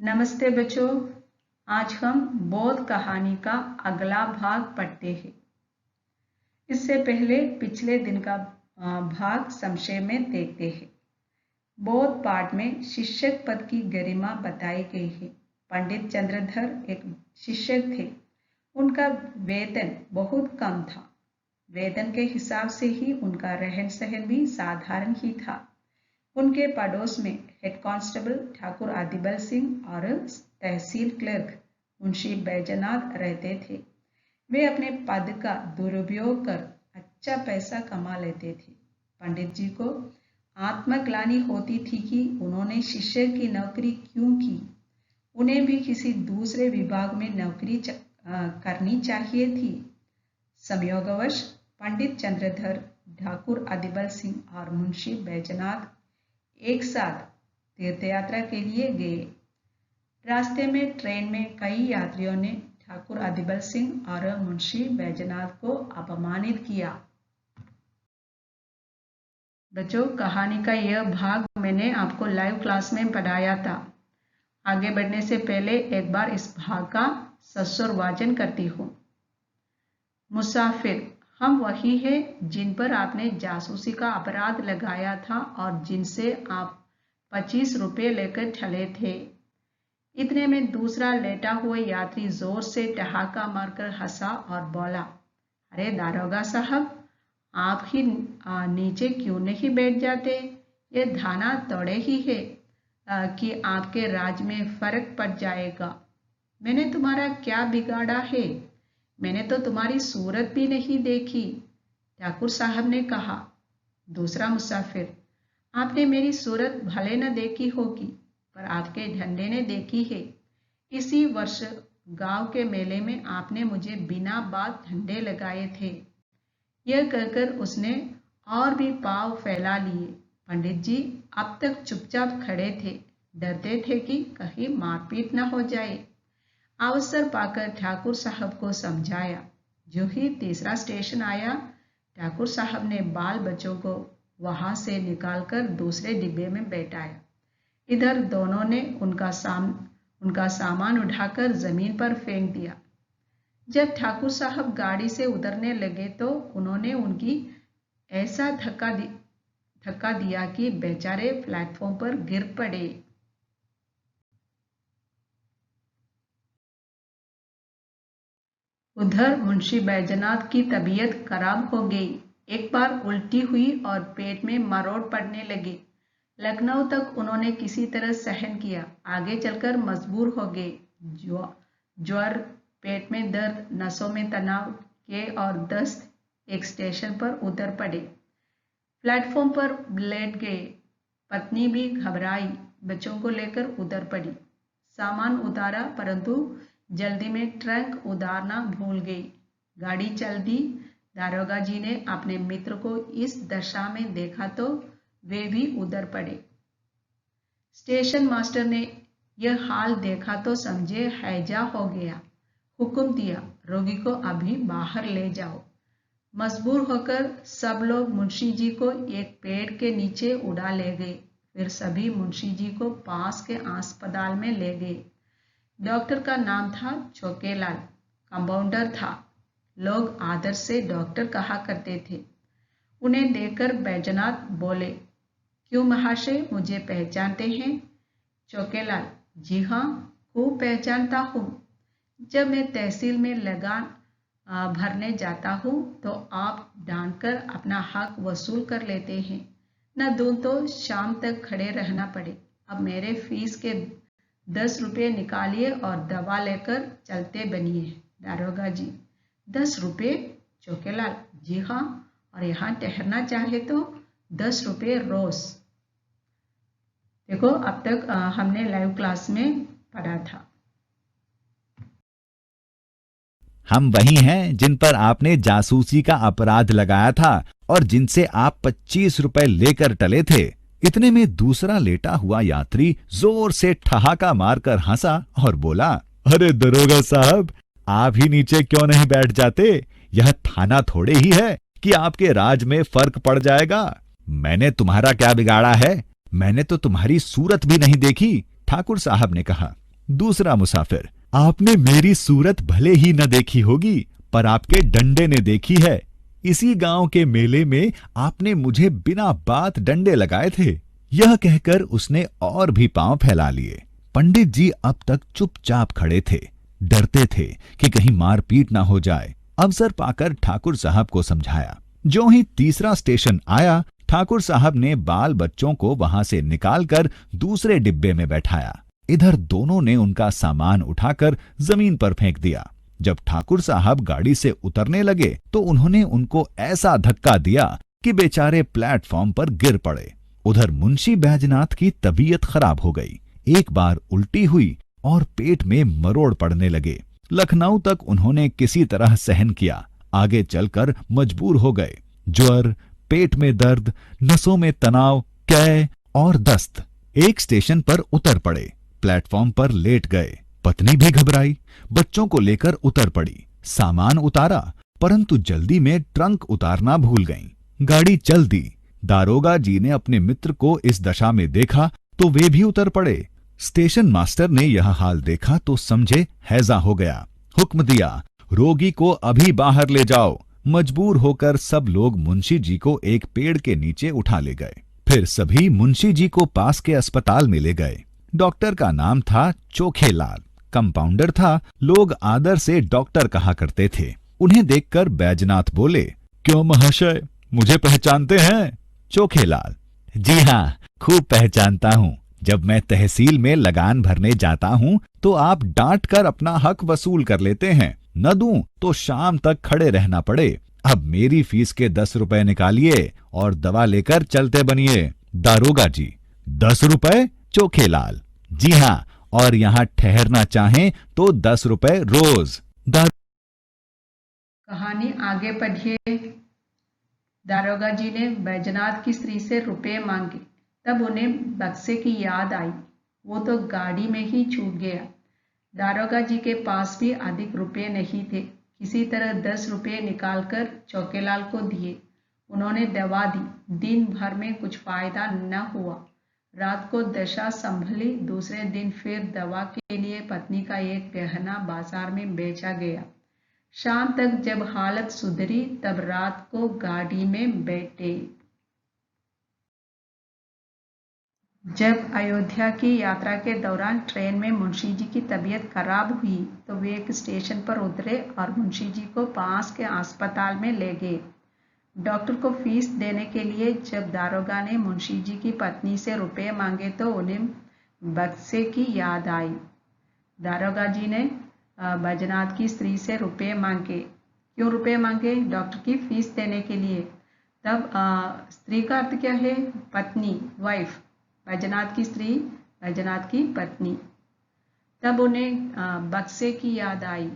नमस्ते बच्चों। आज हम बोध कहानी का अगला भाग पढ़ते हैं। इससे पहले पिछले दिन का भाग संक्षेप में देखते हैं। बोध पाठ में शिक्षक पद की गरिमा बताई गई है। पंडित चंद्रधर एक शिक्षक थे। उनका वेतन बहुत कम था। वेतन के हिसाब से ही उनका रहन सहन भी साधारण ही था। उनके पड़ोस में हेड कांस्टेबल ठाकुर आदिबल सिंह और तहसील क्लर्क मुंशी बैजनाथ रहते थे। वे अपने पद का दुरुपयोग कर अच्छा पैसा कमा लेते थे। पंडित जी को आत्मग्लानि होती थी कि उन्होंने शिष्य की नौकरी क्यों की। उन्हें भी किसी दूसरे विभाग में नौकरी करनी चाहिए थी। संयोगवश पंडित चंद्रधर, ठाकुर आदिबल सिंह और मुंशी बैजनाथ एक साथ तीर्थयात्रा के लिए गए। रास्ते में ट्रेन में कई यात्रियों ने ठाकुर आदिबल सिंह और मुंशी बैजनाथ को अपमानित किया। बच्चों, कहानी का यह भाग मैंने आपको लाइव क्लास में पढ़ाया था। आगे बढ़ने से पहले एक बार इस भाग का सस्वर वाचन करती हूँ। मुसाफिर, हम वही हैं जिन पर आपने जासूसी का अपराध लगाया था और जिनसे आप 25 रुपये लेकर चले थे। इतने में दूसरा लेटा हुआ यात्री जोर से ठहाका मारकर हंसा और बोला, अरे दारोगा साहब, आप ही नीचे क्यों नहीं बैठ जाते? ये धाना तोड़े ही है कि आपके राज में फर्क पड़ जाएगा। मैंने तुम्हारा क्या बिगाड़ा है? मैंने तो तुम्हारी सूरत भी नहीं देखी, ठाकुर साहब ने कहा। दूसरा मुसाफिर, आपने मेरी सूरत भले न देखी होगी, पर आपके झंडे ने देखी है। इसी वर्ष गांव के मेले में आपने मुझे बिना बात झंडे लगाए थे। यह कहकर उसने और भी पांव फैला लिए। पंडित जी अब तक चुपचाप खड़े थे, डरते थे कि कहीं मारपीट न हो जाए। अवसर पाकर ठाकुर साहब को समझाया। जो ही तीसरा स्टेशन आया, ठाकुर साहब ने बाल बच्चों को वहां से निकालकर दूसरे डिब्बे में बैठाया। इधर दोनों ने उनका सामान उठाकर जमीन पर फेंक दिया। जब ठाकुर साहब गाड़ी से उतरने लगे तो उन्होंने उनकी ऐसा धक्का दिया कि बेचारे प्लेटफॉर्म पर गिर पड़े। उधर मुंशी बैजनाथ की तबीयत खराब हो गई। एक बार उल्टी हुई और पेट में मरोड़ पड़ने लगे। लखनऊ तक उन्होंने किसी तरह सहन किया। आगे चलकर मजबूर हो गए। ज्वर, पेट में दर्द, नसों में तनाव के और दस्त एक स्टेशन पर उतर पड़े। प्लेटफॉर्म पर लेट गए। पत्नी भी घबराई, बच्चों को लेकर उतर पड़ी। सामान उतारा, परंतु जल्दी में ट्रंक उतारना भूल गई। गाड़ी चल दी। दारोगा जी ने अपने मित्र को इस दशा में देखा तो वे भी उधर पड़े। स्टेशन मास्टर ने यह हाल देखा तो समझे हैजा हो गया। हुक्म दिया, रोगी को अभी बाहर ले जाओ। मजबूर होकर सब लोग मुंशी जी को एक पेड़ के नीचे उड़ा ले गए। फिर सभी मुंशी जी को पास के अस्पताल में ले गए। डॉक्टर का नाम था छोकेलाल, कंपाउंडर था। लोग आदर से डॉक्टर कहा करते थे। उन्हें देखकर बैजनाथ बोले, क्यों महाशय, मुझे पहचानते हैं? छोकेलाल, जी हाँ, खूब पहचानता हूँ। जब मैं तहसील में लगान भरने जाता हूँ तो आप डांट कर अपना हक वसूल कर लेते हैं। न दूं तो शाम तक खड़े रहना पड़े। अब मेरे फीस के 10 रुपये निकालिए और दवा लेकर चलते बनिए। दारोगा जी, 10 रुपये? छोकेलाल, जी हाँ, और यहाँ ठहरना चाहे तो 10 रुपये रोज। देखो, अब तक हमने लाइव क्लास में पढ़ा था। हम वही हैं जिन पर आपने जासूसी का अपराध लगाया था और जिनसे आप 25 रुपए लेकर टले थे। इतने में दूसरा लेटा हुआ यात्री जोर से ठहाका मारकर हंसा और बोला, अरे दरोगा साहब, आप ही नीचे क्यों नहीं बैठ जाते? यह थाना थोड़े ही है कि आपके राज में फर्क पड़ जाएगा। मैंने तुम्हारा क्या बिगाड़ा है? मैंने तो तुम्हारी सूरत भी नहीं देखी, ठाकुर साहब ने कहा। दूसरा मुसाफिर, आपने मेरी सूरत भले ही न देखी होगी, पर आपके डंडे ने देखी है। इसी गांव के मेले में आपने मुझे बिना बात डंडे लगाए थे। यह कहकर उसने और भी पांव फैला लिए। पंडित जी अब तक चुपचाप खड़े थे, डरते थे कि कहीं मारपीट ना हो जाए। अवसर पाकर ठाकुर साहब को समझाया। जो ही तीसरा स्टेशन आया, ठाकुर साहब ने बाल बच्चों को वहां से निकालकर दूसरे डिब्बे में बैठाया। इधर दोनों ने उनका सामान उठाकर जमीन पर फेंक दिया। जब ठाकुर साहब गाड़ी से उतरने लगे तो उन्होंने उनको ऐसा धक्का दिया कि बेचारे प्लेटफॉर्म पर गिर पड़े। उधर मुंशी बैजनाथ की तबीयत खराब हो गई। एक बार उल्टी हुई और पेट में मरोड़ पड़ने लगे। लखनऊ तक उन्होंने किसी तरह सहन किया। आगे चलकर मजबूर हो गए। ज्वर, पेट में दर्द, नसों में तनाव, कै और दस्त। एक स्टेशन पर उतर पड़े। प्लेटफॉर्म पर लेट गए। पत्नी भी घबराई, बच्चों को लेकर उतर पड़ी। सामान उतारा, परंतु जल्दी में ट्रंक उतारना भूल गईं। गाड़ी चल दी। दारोगा जी ने अपने मित्र को इस दशा में देखा तो वे भी उतर पड़े। स्टेशन मास्टर ने यह हाल देखा तो समझे हैजा हो गया। हुक्म दिया, रोगी को अभी बाहर ले जाओ। मजबूर होकर सब लोग मुंशी जी को एक पेड़ के नीचे उठा ले गए। फिर सभी मुंशी जी को पास के अस्पताल में ले गए। डॉक्टर का नाम था चोखेलाल। कंपाउंडर था। लोग आदर से डॉक्टर कहा करते थे। उन्हें देखकर बैजनाथ बोले, क्यों महाशय, मुझे पहचानते हैं? चोखेलाल, जी हाँ, खूब पहचानता हूँ। जब मैं तहसील में लगान भरने जाता हूँ तो आप डांट कर अपना हक वसूल कर लेते हैं। न दूं तो शाम तक खड़े रहना पड़े। अब मेरी फीस के 10 रुपए निकालिए और दवा लेकर चलते बनिए। दारोगा जी, 10 रुपए? चोखेलाल, जी हाँ, और यहाँ ठहरना चाहें तो 10 रुपए रोज। कहानी आगे पढ़िए। दारोगा जी ने बैजनाथ की स्त्री से रुपए मांगे। तब उन्हें बक्से की याद आई। वो तो गाड़ी में ही छूट गया। दारोगा जी के पास भी अधिक रुपए नहीं थे। किसी तरह 10 रुपए निकालकर चौकेलाल को दिए। उन्होंने दवा दी। दिन भर में कुछ फायदा न हुआ। रात को दशा संभली। दूसरे दिन फिर दवा के लिए पत्नी का एक गहना बाजार में बेचा गया। शाम तक जब हालत सुधरी तब रात को गाड़ी में बैठे। जब अयोध्या की यात्रा के दौरान ट्रेन में मुंशी जी की तबीयत खराब हुई तो वे एक स्टेशन पर उतरे और मुंशी जी को पास के अस्पताल में ले गए। डॉक्टर को फीस देने के लिए जब दारोगा ने मुंशी जी की पत्नी से रुपए मांगे तो उन्हें बक्से की याद आई। दारोगा जी ने बैजनाथ की स्त्री से रुपए मांगे। क्यों रुपए मांगे? डॉक्टर की फीस देने के लिए। तब स्त्री का अर्थ क्या है? पत्नी, वाइफ। बैजनाथ की स्त्री, बैजनाथ की पत्नी। तब उन्हें बक्से की याद आई।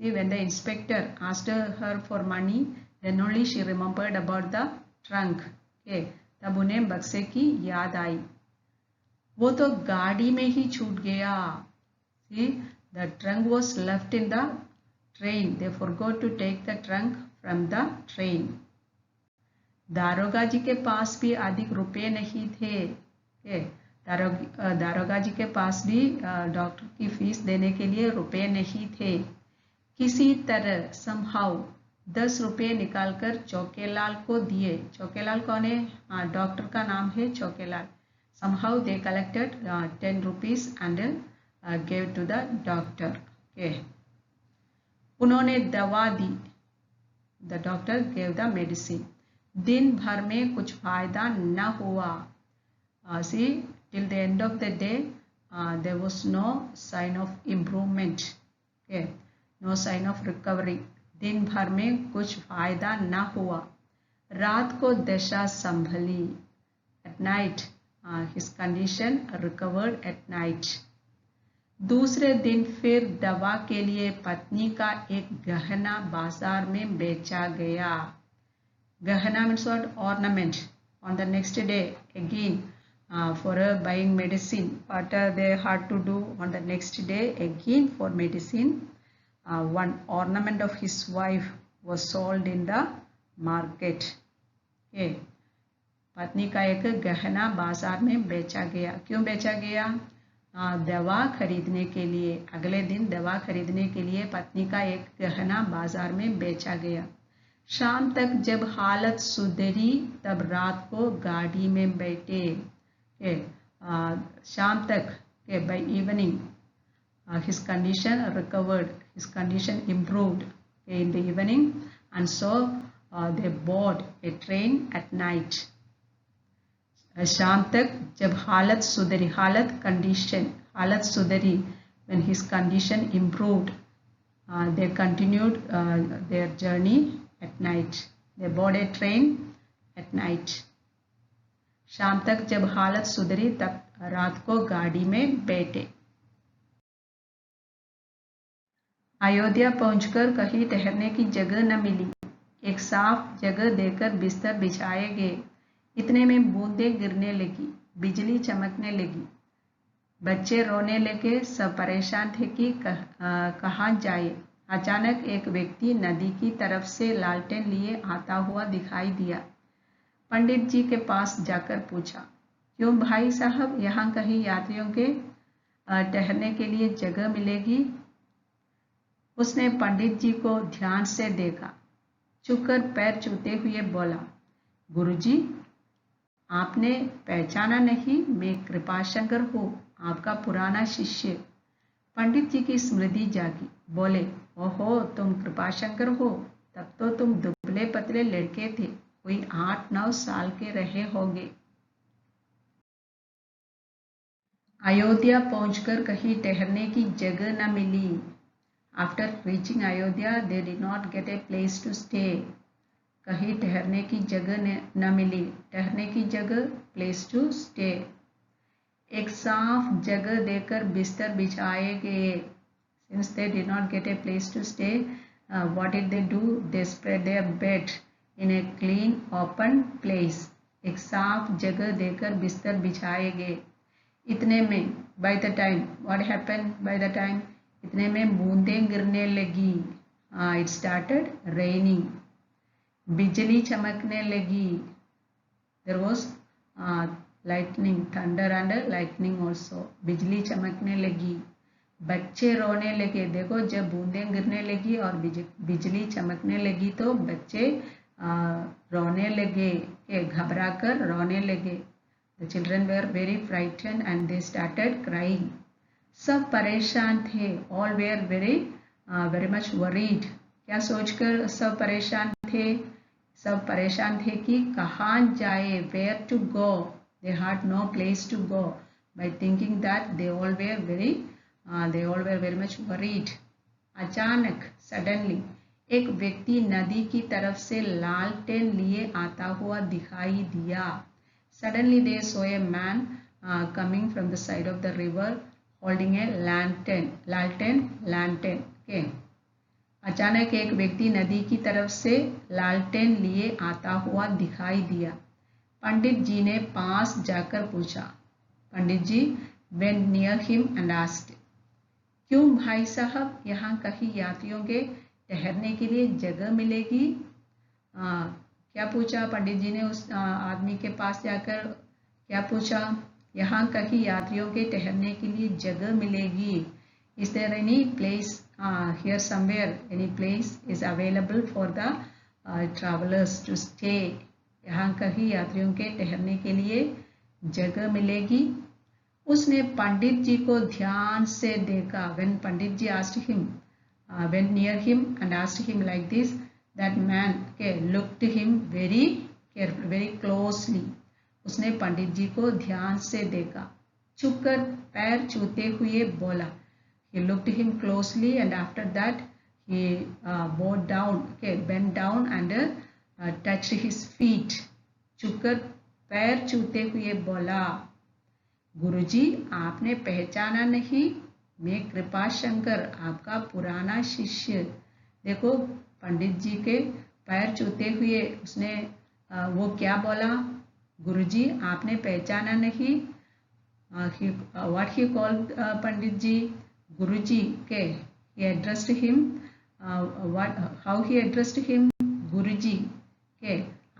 See, when the inspector asked her for money, then only she remembered about the trunk. Okay, तब उन्हें बक्से की याद आई। वो तो गाड़ी में ही छूट गया। See, the trunk was left in the train. They forgot to take the trunk from the train. दारोगा जी के पास भी अधिक रुपए नहीं थे। दारोगा जी के पास भी डॉक्टर की फीस देने के लिए रुपए नहीं थे। किसी तरह somehow 10 रुपए निकालकर चौकेलाल को दिए। चौकेलाल कौन है? डॉक्टर का नाम है चौकेलाल। somehow they collected 10 rupees and gave to the doctor. Okay. उन्होंने दवा दी। The doctor gave the medicine. दिन भर में कुछ फायदा न हुआ। See, till the end of the day, there was no sign of improvement. Okay, no sign of recovery. दिन भर में कुछ फायदा न हुआ। रात को दशा संभली। At night, his condition recovered at night. दूसरे दिन फिर दवा के लिए पत्नी का एक गहना बाजार में बेचा गया। गहना means what? Ornament. On the next day, again, for buying medicine, what they had to do on the next day, again for medicine, one ornament of his wife was sold in the market. Okay. पत्नी का एक गहना बाजार में बेचा गया। क्यों बेचा गया? दवा खरीदने के लिए, अगले दिन दवा खरीदने के लिए पत्नी का एक गहना बाजार में बेचा गया। शाम तक जब हालत सुधरी तब रात को गाड़ी में बैठे। शाम तक के by evening his condition recovered, his condition improved in the evening, and so they board a train at night. शाम तक जब हालत सुधरी, हालत कंडीशन, हालत सुधरी, when his condition improved, they continued their journey at night. They board a train at night. शाम तक जब हालत सुधरी तब रात को गाड़ी में बैठे। अयोध्या पहुंचकर कहीं ठहरने की जगह न मिली। एक साफ जगह देकर बिस्तर बिछाए गए। इतने में बूंदें गिरने लगी, बिजली चमकने लगी, बच्चे रोने लगे। सब परेशान थे कि कहाँ जाए। अचानक एक व्यक्ति नदी की तरफ से लालटेन लिए आता हुआ दिखाई दिया। पंडित जी के पास जाकर पूछा, क्यों भाई साहब, यहाँ कहीं यात्रियों के ठहरने के लिए जगह मिलेगी? उसने पंडित जी को ध्यान से देखा, झुककर पैर छूते हुए बोला, गुरुजी, आपने पहचाना नहीं? मैं कृपाशंकर हूँ, आपका पुराना शिष्य। पंडित जी की स्मृति जागी। बोले, ओहो, तुम कृपाशंकर हो। तब तो तुम दुबले पतले लड़के थे, कोई 8-9 साल के रहे होंगे। अयोध्या पहुंचकर कहीं ठहरने की जगह न मिली। After reaching Ayodhya they did not get a place to stay. कहीं ठहरने की जगह न मिली। ठहरने की जगह, प्लेस टू स्टे। एक साफ जगह देकर बिस्तर बिछाए गए। Since they did not get a place to stay, what did they do? They spread their bed in a clean open place. एक साफ जगह देकर बिस्तर बिछाए गए। इतने में, by the time, what happened by the time? इतने में बूंदें गिरने लगी। It started raining. बिजली चमकने लगी। There was lightning, thunder and lightning also. बिजली चमकने लगी। बच्चे रोने लगे। देखो, जब बूंदें गिरने लगी और बिजली चमकने लगी तो बच्चे रोने लगे, घबराकर रोने लगे। The children were very frightened and they started crying. सब परेशान थे। All were very much worried. क्या सोचकर सब परेशान थे? सब परेशान थे कि कहाँ जाए, where to go. They had no place to go. By thinking that they all were very much worried. अचानक, suddenly, एक व्यक्ति नदी की तरफ से लालटेन लिए आता हुआ दिखाई दिया। Suddenly they saw a man coming from the side of the river holding a lantern. Lantern. Okay. अचानक एक व्यक्ति नदी की तरफ से लालटेन लिए आता हुआ दिखाई दिया। पंडित जी ने पास जाकर पूछा। पंडित जी went near him and asked, क्यों भाई साहब, यहाँ कहीं यात्रियों के ठहरने के लिए जगह मिलेगी? क्या पूछा पंडित जी ने उस आदमी के पास जाकर? क्या पूछा? यहाँ कहीं यात्रियों के ठहरने के लिए जगह मिलेगी? Is there any place here somewhere? Any place is available for the travelers to stay? यहाँ कहीं यात्रियों के ठहरने के लिए जगह मिलेगी? उसने पंडित जी को ध्यान से देखा। When Pandit ji asked him, went near him and asked him like this, that man looked him very carefully, very closely. उसने पंडित जी को ध्यान से देखा, झुककर पैर छूते हुए बोला। He looked him closely and after that he bowed down, bent down and touched his feet. झुककर पैर छूते हुए बोला, गुरुजी, आपने पहचाना नहीं? मैं कृपाशंकर, आपका पुराना शिष्य। देखो, पंडित जी के पैर छूते हुए उसने वो क्या बोला? गुरुजी, आपने पहचाना नहीं? What he called Pandit ji? Guruji. He addressed him. How he addressed him? गुरुजी।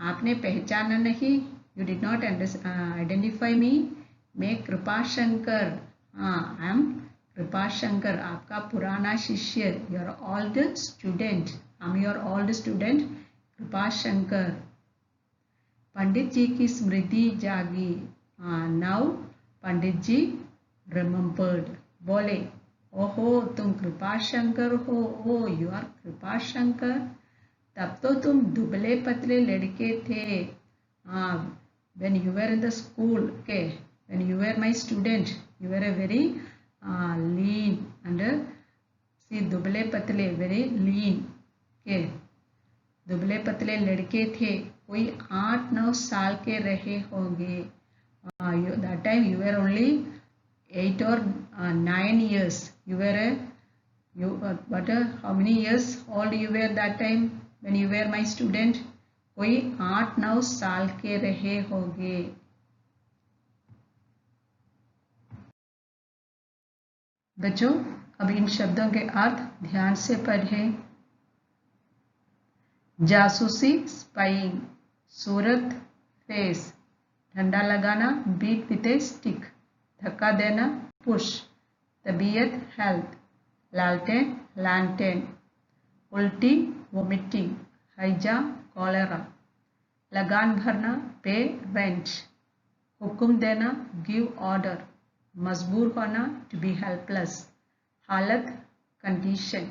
आपने पहचाना नहीं? You did not identify me. मैं कृपाशंकर, हाँ, आई एम कृपाशंकर, आपका पुराना शिष्य, your old student, I am your old student Kripashankar. Pandit ji की स्मृति जागी, नाउ पंडित जी रिमेम्बर्ड, बोले, ओहो तुम कृपाशंकर हो, ओ यू आर कृपाशंकर, तब तो तुम दुबले पतले लड़के थे। When you were in the school, okay, when you were my student, you were a very lean and see दुबले पतले, very lean, okay, दुबले पतले लड़के थे, कोई 8-9 साल के रहे होंगे। That time you were only 8 or 9 years. You were how many years old you were that time when you were my student? कोई 8-9 साल के रहे होंगे। बच्चों, अब इन शब्दों के अर्थ ध्यान से पढ़ें। जासूसी स्पाइंग, सूरत फेस, डंडा लगाना बीट विथ ए स्टिक, धक्का देना पुश, तबीयत हेल्थ, लालटेन लैंटेन, उल्टी वोमिटिंग, हैजा कॉलेरा, लगान भरना पे रेंट, हुक्म देना गिव ऑर्डर, मजबूर होना टू बी हेल्पलेस, हालत कंडीशन।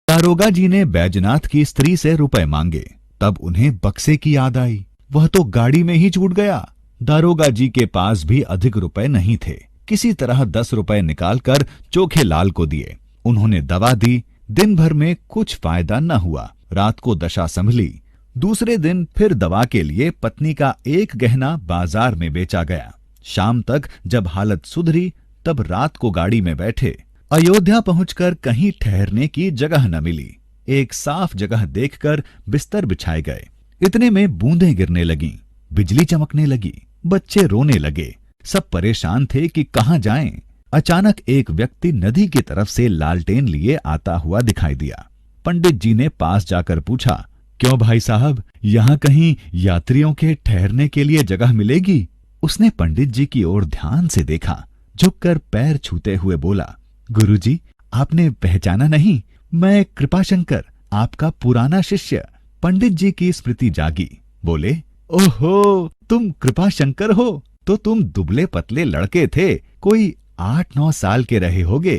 दारोगा जी ने बैजनाथ की स्त्री से रुपए मांगे, तब उन्हें बक्से की याद आई। वह तो गाड़ी में ही छूट गया। दारोगा जी के पास भी अधिक रुपए नहीं थे। किसी तरह 10 रुपए निकालकर चोखे लाल को दिए। उन्होंने दवा दी। दिन भर में कुछ फायदा न हुआ। रात को दशा संभली। दूसरे दिन फिर दवा के लिए पत्नी का एक गहना बाजार में बेचा गया। शाम तक जब हालत सुधरी तब रात को गाड़ी में बैठे। अयोध्या पहुंचकर कहीं ठहरने की जगह न मिली। एक साफ जगह देखकर बिस्तर बिछाए गए। इतने में बूंदें गिरने लगीं, बिजली चमकने लगी, बच्चे रोने लगे। सब परेशान थे कि कहां जाएं। अचानक एक व्यक्ति नदी की तरफ से लालटेन लिए आता हुआ दिखाई दिया। पंडित जी ने पास जाकर पूछा, क्यों भाई साहब, यहाँ कहीं यात्रियों के ठहरने के लिए जगह मिलेगी? उसने पंडित जी की ओर ध्यान से देखा, झुककर पैर छूते हुए बोला, गुरुजी, आपने पहचाना नहीं? मैं कृपाशंकर, आपका पुराना शिष्य। पंडित जी की स्मृति जागी। बोले, ओहो, तुम कृपाशंकर हो? तो तुम दुबले पतले लड़के थे, कोई 8-9 साल के रहे होगे।